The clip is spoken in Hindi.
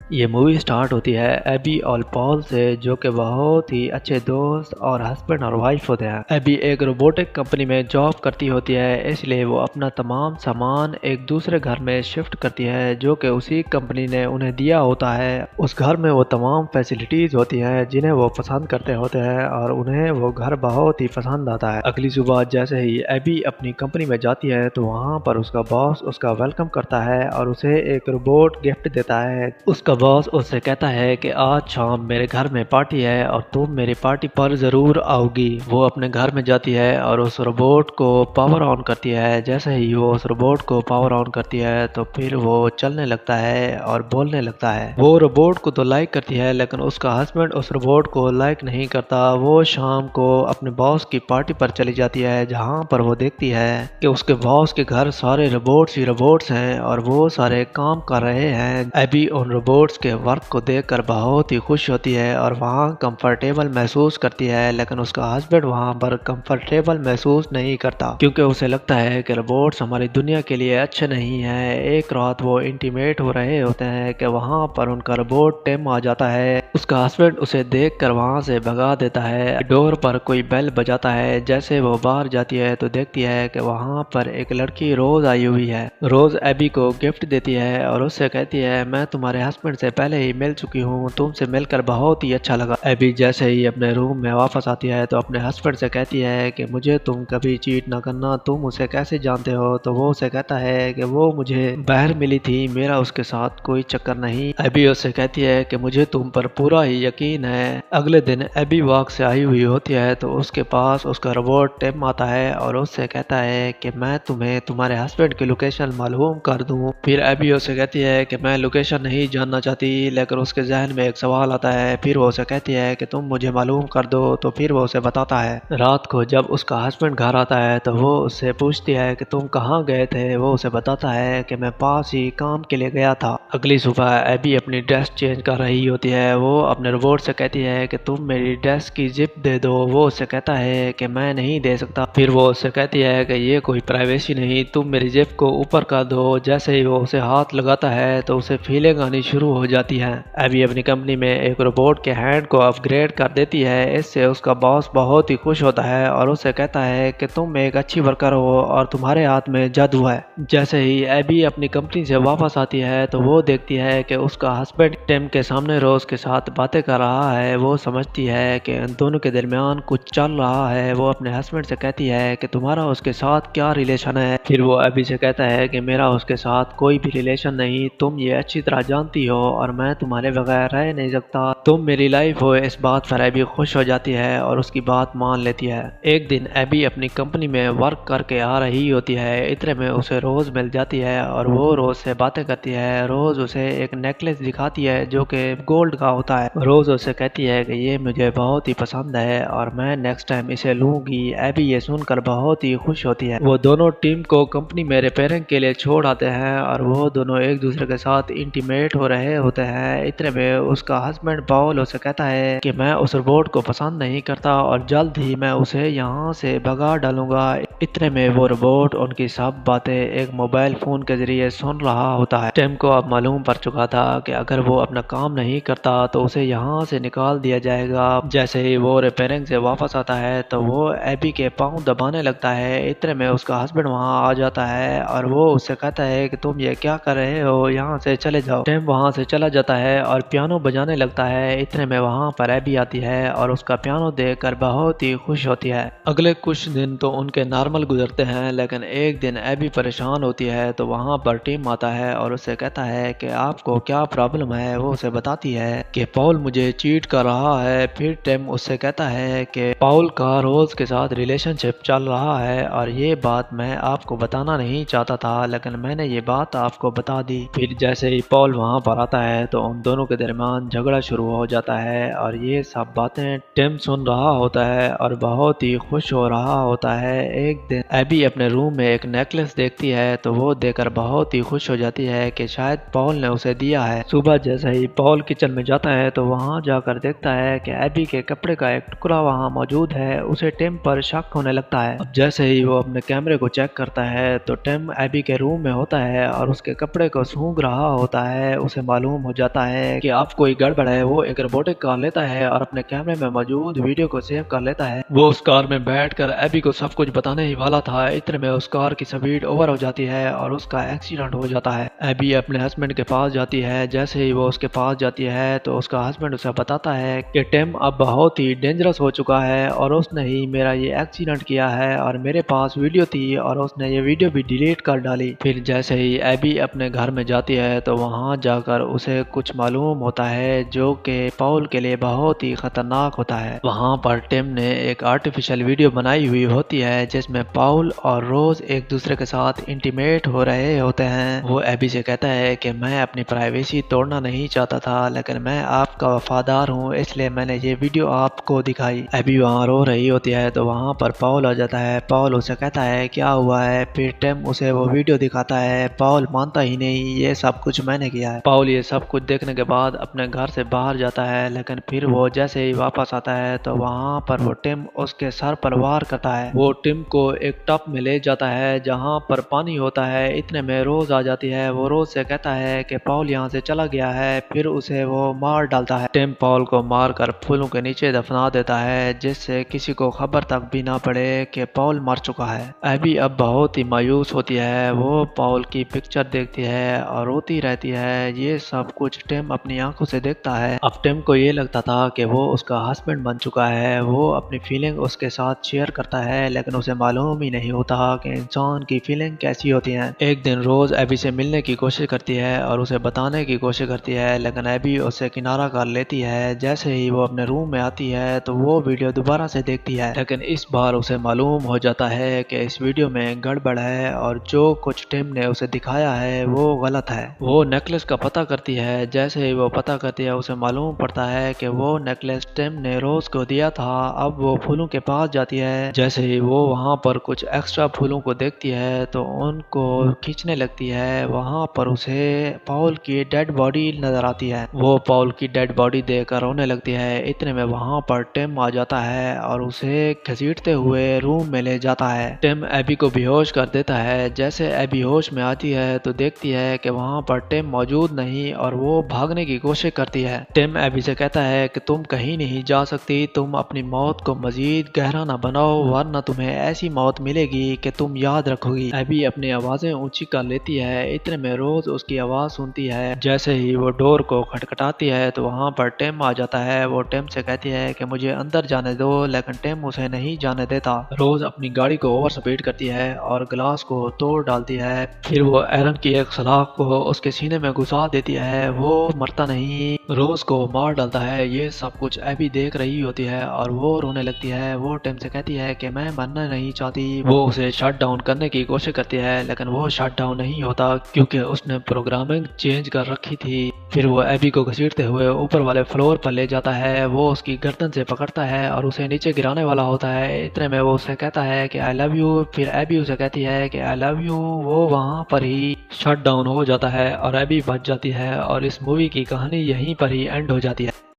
ये मूवी स्टार्ट होती है एबी और पॉल से, जो कि बहुत ही अच्छे दोस्त और हस्बैंड और वाइफ होते हैं। एबी एक रोबोटिक कंपनी में जॉब करती होती है, इसलिए वो अपना तमाम सामान एक दूसरे घर में शिफ्ट करती है जो कि उसी कंपनी ने उन्हें दिया होता है। उस घर में वो तमाम फैसिलिटीज होती हैं जिन्हें वो पसंद करते होते हैं और उन्हें वो घर बहुत ही पसंद आता है। अगली सुबह जैसे ही एबी अपनी कंपनी में जाती है तो वहाँ पर उसका बॉस उसका वेलकम करता है और उसे एक रोबोट गिफ्ट देता है। उसका बॉस उससे कहता है कि आज शाम मेरे घर में पार्टी है और तुम मेरी पार्टी पर जरूर आओगी। वो अपने घर में जाती है और उस रोबोट को पावर ऑन करती है। जैसे ही वो उस रोबोट को पावर ऑन करती है तो फिर वो चलने लगता है और बोलने लगता है। वो रोबोट को तो लाइक करती है लेकिन उसका हस्बैंड उस रोबोट को लाइक नहीं करता। वो शाम को अपने बॉस की पार्टी पर चली जाती है जहाँ पर वो देखती है कि उसके बॉस के घर सारे रोबोट्स ही रोबोट्स हैं और वो सारे काम कर रहे हैं। एबी उन रोबोट्स के वर्क को देखकर बहुत ही खुश होती है और वहाँ कंफर्टेबल महसूस करती है, लेकिन उसका हस्बैंड वहाँ पर कंफर्टेबल महसूस नहीं करता क्योंकि उसे लगता है कि रोबोट्स हमारी दुनिया के लिए अच्छे नहीं है। एक रात वो इंटीमेट हो रहे होते हैं कि वहाँ पर उनका रोबोट टिम आ जाता है। उसका हस्बैंड उसे देखकर वहाँ से भगा देता है। डोर पर कोई बेल बजाता है। जैसे वो बाहर जाती है तो देखती है कि वहाँ पर एक लड़की रोज आई हुई है। रोज एबी को गिफ्ट देती है और उससे कहती है मैं तुम्हारे हस्बैंड से पहले ही मिल चुकी हूँ, तुमसे मिलकर बहुत ही अच्छा लगा। एबी जैसे ही अपने रूम में वापस आती है तो अपने हस्बैंड से कहती है कि मुझे तुम कभी चीट ना करना, तुम उसे कैसे जानते हो। तो वो उसे कहता है कि वो मुझे बाहर मिली थी, मेरा उसके साथ कोई चक्कर नहीं। एबी उससे कहती है कि मुझे तुम पर पूरा ही यकीन है। अगले दिन एबी वॉक से आई हुई होती है तो उसके पास उसका रोबोट टिम आता है और उससे कहता है कि मैं तुम्हें तुम्हारे हस्बैंड की लोकेशन मालूम कर दूं। फिर एबी उससे कहती है कि मैं लोकेशन नहीं जानना चाहती, लेकिन उसके जहन में एक सवाल आता है। फिर वो उसे कहती है कि तुम मुझे मालूम कर दो। तो फिर वो उसे बताता है। रात को जब उसका हस्बैंड घर आता है तो वो उससे पूछती है कि तुम कहाँ गए थे। वो उसे बताता है कि मैं पास ही काम के लिए गया था। अगली सुबह एबी अपनी ड्रेस चेंज कर रही होती है। वो अपने रोबोट से कहती है कि तुम मेरी ड्रेस की जिप दे दो। वो उससे कहता है कि मैं नहीं दे सकता। फिर वो उससे कहती है कि ये कोई प्राइवेसी नहीं, तुम मेरी जिप को ऊपर कर दो। जैसे ही वो उसे हाथ लगाता है तो उसे फीलिंग आनी शुरू हो जाती है। एबी अपनी कंपनी में एक रोबोट के हैंड को अपग्रेड कर देती है। इससे उसका बॉस बहुत ही खुश होता है और उससे कहता है कि तुम एक अच्छी वर्कर हो और तुम्हारे हाथ में जादू है। जैसे ही एबी अपनी कंपनी से वापस आती है तो वो देखती है कि उसका हस्बैंड टिम के सामने रोज के साथ बातें कर रहा है। वो समझती है कि इन दोनों के दरमियान कुछ चल रहा है। वो अपने हस्बैंड से कहती है कि तुम्हारा उसके साथ क्या रिलेशन है। फिर वो एबी से कहता है कि मेरा उसके साथ कोई भी रिलेशन नहीं, तुम ये अच्छी तरह जानती हो और मैं तुम्हारे बगैर रह नहीं सकता, तुम मेरी लाइफ हो। इस बात पर एबी खुश हो जाती है और उसकी बात मान लेती है। एक दिन एबी अपनी कंपनी में वर्क करके आ रही होती है। इतने में उसे रोज मिल जाती है और वो रोज से बातें करती है। रोज उसे एक नेकलेस दिखाती है जो कि गोल्ड का होता है। रोज उसे कहती है कि ये मुझे बहुत ही पसंद है और मैं नेक्स्ट टाइम इसे लूंगी। एबी ये सुनकर बहुत ही खुश होती है। वो दोनों टीम को कंपनी में रिपेयरिंग के लिए छोड़ आते हैं और वो दोनों एक दूसरे के साथ इंटीमेट हो रहे होते हैं। इतने में उसका हस्बैंड पॉल उसे कहता है कि मैं उस रोबोट को पसंद नहीं करता और जल्द ही मैं उसे यहाँ से भगा डालूंगा। इतने में वो रोबोट उनकी सब बातें एक मोबाइल फोन के जरिए सुन रहा होता है। टिम को अब मालूम पड़ चुका था कि अगर वो अपना काम नहीं करता तो उसे यहाँ से निकाल दिया जाएगा। जैसे ही वो रिपेयरिंग से वापस आता है तो वो एबी के पाँव दबाने लगता है। इतने में उसका हस्बैंड वहाँ आ जाता है और वो उससे कहता है कि तुम ये क्या कर रहे हो, यहाँ से चले जाओ। टिम वहाँ से चला जाता है और पियानो बजाने लगता है। इतने में वहाँ पर एबी आती है और उसका पियानो देखकर बहुत ही खुश होती है। अगले कुछ दिन तो उनके नॉर्मल गुजरते हैं, लेकिन एक दिन एबी परेशान होती है तो वहाँ पर टिम आता है और उससे कहता है कि आपको क्या प्रॉब्लम है। वो उसे बताती है कि पॉल मुझे चीट कर रहा है। फिर टिम उससे कहता है कि पॉल का रोज के साथ रिलेशनशिप चल रहा है और ये बात मैं आपको बताना नहीं चाहता था, लेकिन मैंने ये बात आपको बता दी। फिर जैसे ही पॉल वहाँ पर आता है तो उन दोनों के दरमियान झगड़ा शुरू हो जाता है और ये सब बातें टिम सुन रहा होता है और बहुत ही खुश हो रहा होता है। एक दिन एबी अपने रूम में एक नेकलेस देखती है तो वो देखकर बहुत ही खुश हो जाती है कि शायद पॉल ने उसे दिया है। सुबह जैसे ही पॉल किचन में जाता है तो वहाँ जाकर देखता है कि एबी के कपड़े का एक टुकड़ा वहाँ मौजूद है। उसे टिम पर शक होने लगता है। अब जैसे ही वो अपने कैमरे को चेक करता है तो टिम एबी के रूम में होता है और उसके कपड़े को सूंघ रहा होता है। उसे मालूम हो जाता है कि अब कोई गड़बड़ है। वो एक रोबोटिक कार लेता है और अपने कैमरे में मौजूद वीडियो को सेव कर लेता है। वो उस कार में बैठकर एबी को सब कुछ बताने ही वाला था, इतने में उस कार की स्पीड ओवर हो जाती है और उसका एक्सीडेंट हो जाता है। एबी अपने हस्बैंड के पास जाती है। जैसे ही वो उसके पास जाती है तो उसका हस्बैंड उसे बताता है कि टिम अब बहुत ही डेंजरस हो चुका है और उसने ही मेरा ये एक्सीडेंट किया है और मेरे पास वीडियो थी और उसने ये वीडियो भी डिलीट कर डाली। फिर जैसे ही एबी अपने घर में जाती है तो वहाँ जाकर उसे कुछ मालूम होता है जो कि पॉल के लिए बहुत ही खतरनाक होता है। वहाँ पर टिम ने एक आर्टिफिशियल वीडियो बनाई हुई होती है जिसमें पॉल और रोज एक दूसरे के साथ इंटीमेट हो रहे होते हैं। वो एबी से कहता है कि मैं अपनी प्राइवेसी तोड़ना नहीं चाहता था, लेकिन मैं आपका वफादार हूँ, इसलिए मैंने ये वीडियो आपको दिखाई। एबी वहाँ रो रही होती है तो वहाँ पर पॉल आ जाता है। पॉल उसे कहता है क्या हुआ है। फिर टिम उसे वो वीडियो दिखाता है। पॉल मानता ही नहीं, ये सब कुछ मैंने किया है। पॉल ये सब कुछ देखने के बाद अपने घर से बाहर जाता है, लेकिन फिर वो जैसे ही वापस आता है तो वहाँ पर वो टिम उसके सर पर वार करता है। वो टिम को एक टब में ले जाता है जहाँ पर पानी होता है। इतने में रोज आ जाती है। वो रोज से कहता है कि पॉल यहाँ से चला गया है, फिर उसे वो मार डालता है। टिम पॉल को मारकर फूलों के नीचे दफना देता है जिससे किसी को खबर तक भी ना पड़े कि पॉल मर चुका है। एबी अब बहुत ही मायूस होती है। वो पॉल की पिक्चर देखती है और रोती रहती है। ये सब कुछ टिम अपनी आंखों से देखता है। अब टिम को ये लगता था कि वो उसका हस्बैंड बन चुका है। वो अपनी फीलिंग उसके साथ शेयर करता है, लेकिन उसे मालूम ही नहीं होता कि इंसान की फीलिंग कैसी होती है। एक दिन रोज एबी से मिलने की कोशिश करती है और उसे बताने की कोशिश करती है, लेकिन एबी उसे किनारा कर लेती है। जैसे ही वो अपने रूम में आती है तो वो वीडियो दोबारा से देखती है, लेकिन इस बार उसे मालूम हो जाता है कि इस वीडियो में गड़बड़ है और जो कुछ टिम ने उसे दिखाया है वो गलत है। वो नेकलेस का पता करती है। जैसे ही वो पता करती है उसे मालूम पड़ता है कि वो नेकलेस टिम ने रोज को दिया था। अब वो फूलों के पास जाती है। जैसे ही वो वहाँ पर कुछ एक्स्ट्रा फूलों को देखती है तो उनको खींचने लगती है। वहाँ पर उसे पॉल की डेड बॉडी नजर आती है। वो पॉल की डेड बॉडी देखकर रोने लगती है। इतने में वहाँ पर टिम आ जाता है और उसे घसीटते हुए रूम में ले जाता है। टिम एबी को बेहोश कर देता है। जैसे एबी होश में आती है तो देखती है कि वहाँ पर टिम मौजूद नहीं और वो भागने की कोशिश करती है। टिम एबी से कहता है कि तुम कहीं नहीं जा सकती, तुम अपनी मौत को मजीद गहरा ना बनाओ वरना तुम्हें ऐसी मौत मिलेगी कि तुम याद रखोगी। एबी अपनी आवाजें ऊंची कर लेती है। इतने में रोज उसकी आवाज सुनती है। जैसे ही वो डोर को खटखटाती है तो वहाँ पर टिम आ जाता है। वो टिम से कहती है कि मुझे अंदर जाने दो, लेकिन टिम उसे नहीं जाने देता। रोज अपनी गाड़ी को ओवर स्पीड करती है और ग्लास को तोड़ डालती है। फिर वो एरन की एक सलाख को उसके सीने में घुसा देती है। वो मरता नहीं, रोज को मार डालता है। ये सब कुछ एबी देख रही होती है और वो रोने लगती है। वो टिम से कहती है कि मैं मरना नहीं चाहती। वो उसे शट डाउन करने की कोशिश करती है, लेकिन वो शट डाउन नहीं होता क्योंकि उसने प्रोग्रामिंग चेंज कर रखी थी। फिर वो एबी को घसीटते हुए ऊपर वाले फ्लोर पर ले जाता है। वो उसकी गर्दन से पकड़ता है और उसे नीचे गिराने वाला होता है। इतने में वो उसे कहता है कि आई लव यू। फिर एबी उसे कहती है कि आई लव यू। वो वहाँ पर ही शट डाउन हो जाता है और एबी बच जाती है और इस मूवी की कहानी यहीं पर ही एंड हो जाती है।